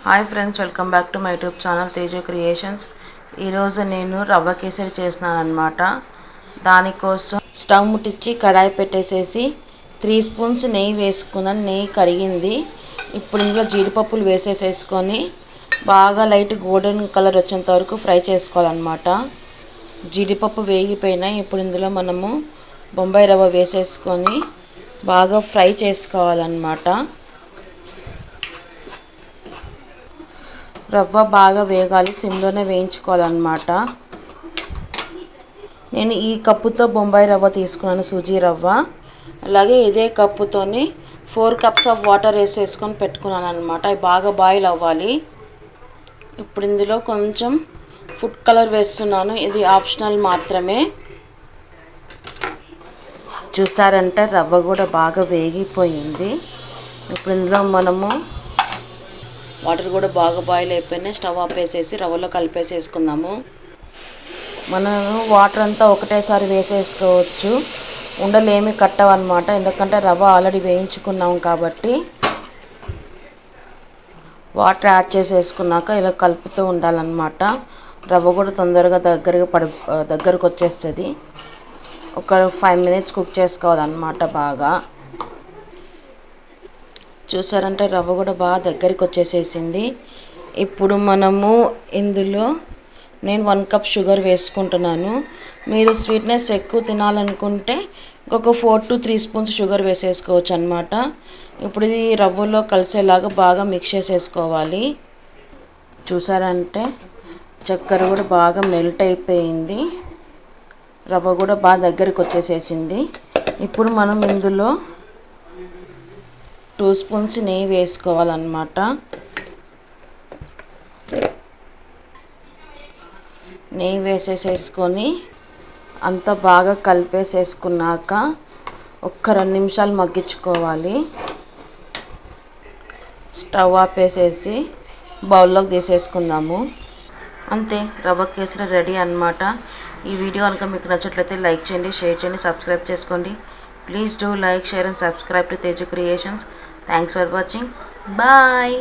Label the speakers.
Speaker 1: Hi friends, welcome back to my YouTube channel Teju creations. ఈరోజు నేను రవ్వ కేసరి చేస్తున్నాను అనమాట. దానికోసం స్టవ్ ముట్టించి కడాయి పెట్టేసేసి 3 స్పూన్స్ నెయ్యి వేసుకున్నాను. నెయ్యి కరిగింది. ఇప్పుడు ఇందులో జీడిపప్పులు వేసేసేసుకొని బాగా లైట్ గోల్డెన్ కలర్ వచ్చేంత వరకు ఫ్రై చేసుకోవాలన్నమాట. జీడిపప్పు వేగిపోయినాయి. ఇప్పుడు ఇందులో మనము బొంబాయి రవ్వ వేసేసుకొని బాగా ఫ్రై చేసుకోవాలన్నమాట. రవ్వ బాగా వేగాలి, సిమ్లోనే వేయించుకోవాలన్నమాట. నేను ఈ కప్పుతో బొంబాయి రవ్వ తీసుకున్నాను, సూజీ రవ్వ. అలాగే ఇదే కప్పుతోని 4 కప్స్ ఆఫ్ వాటర్ వేసేసుకొని పెట్టుకున్నాను అనమాట. అవి బాగా బాయిల్ అవ్వాలి. ఇప్పుడు ఇందులో కొంచెం ఫుడ్ కలర్ వేస్తున్నాను. ఇది ఆప్షనల్ మాత్రమే. చూసారంటే రవ్వ కూడా బాగా వేగిపోయింది. ఇప్పుడు ఇందులో మనము వాటర్ కూడా బాగా బాయిల్ అయిపోయినాయి. స్టవ్ ఆపేసేసి రవ్వలో కలిపేసేసుకుందాము. మనము వాటర్ అంతా ఒకటేసారి వేసేసుకోవచ్చు, ఉండలేమి కట్టవన్నమాట. ఎందుకంటే రవ్వ ఆల్రెడీ వేయించుకున్నాం కాబట్టి. వాటర్ యాడ్ చేసేసుకున్నాక ఇలా కలుపుతూ ఉండాలన్నమాట. రవ్వ కూడా తొందరగా దగ్గరకు వచ్చేస్తుంది. ఒక 5 మినిట్స్ కుక్ చేసుకోవాలన్నమాట బాగా. చూసారంటే రవ్వ కూడా బాగా దగ్గరికి వచ్చేసేసింది. ఇప్పుడు మనము ఇందులో నేను 1 కప్ షుగర్ వేసుకుంటున్నాను. మీరు స్వీట్నెస్ ఎక్కువ తినాలనుకుంటే ఇంకొక 4 to 3 స్పూన్స్ షుగర్ వేసేసుకోవచ్చు అనమాట. ఇప్పుడు ఇది రవ్వలో కలిసేలాగా బాగా మిక్స్ చేసేసుకోవాలి. చూసారంటే చక్కెర కూడా బాగా మెల్ట్ అయిపోయింది. రవ్వ కూడా బాగా దగ్గరికి వచ్చేసేసింది. ఇప్పుడు మనం ఇందులో 2 స్పూన్స్ నెయ్యి వేసుకోవాలన్నమాట. నెయ్యి వేసేసేసుకొని అంతా బాగా కలిపేసేసుకున్నాక ఒక్క 2 నిమిషాలు మగ్గించుకోవాలి. స్టవ్ ఆపేసేసి బౌల్లోకి తీసేసుకుందాము. అంతే, రవ్వ కేసరి రెడీ అన్నమాట. ఈ వీడియో కనుక మీకు నచ్చట్లయితే లైక్ చేయండి, షేర్ చేయండి, సబ్స్క్రైబ్ చేసుకోండి. Please do like, share and subscribe to Teju Creations. Thanks for watching. Bye.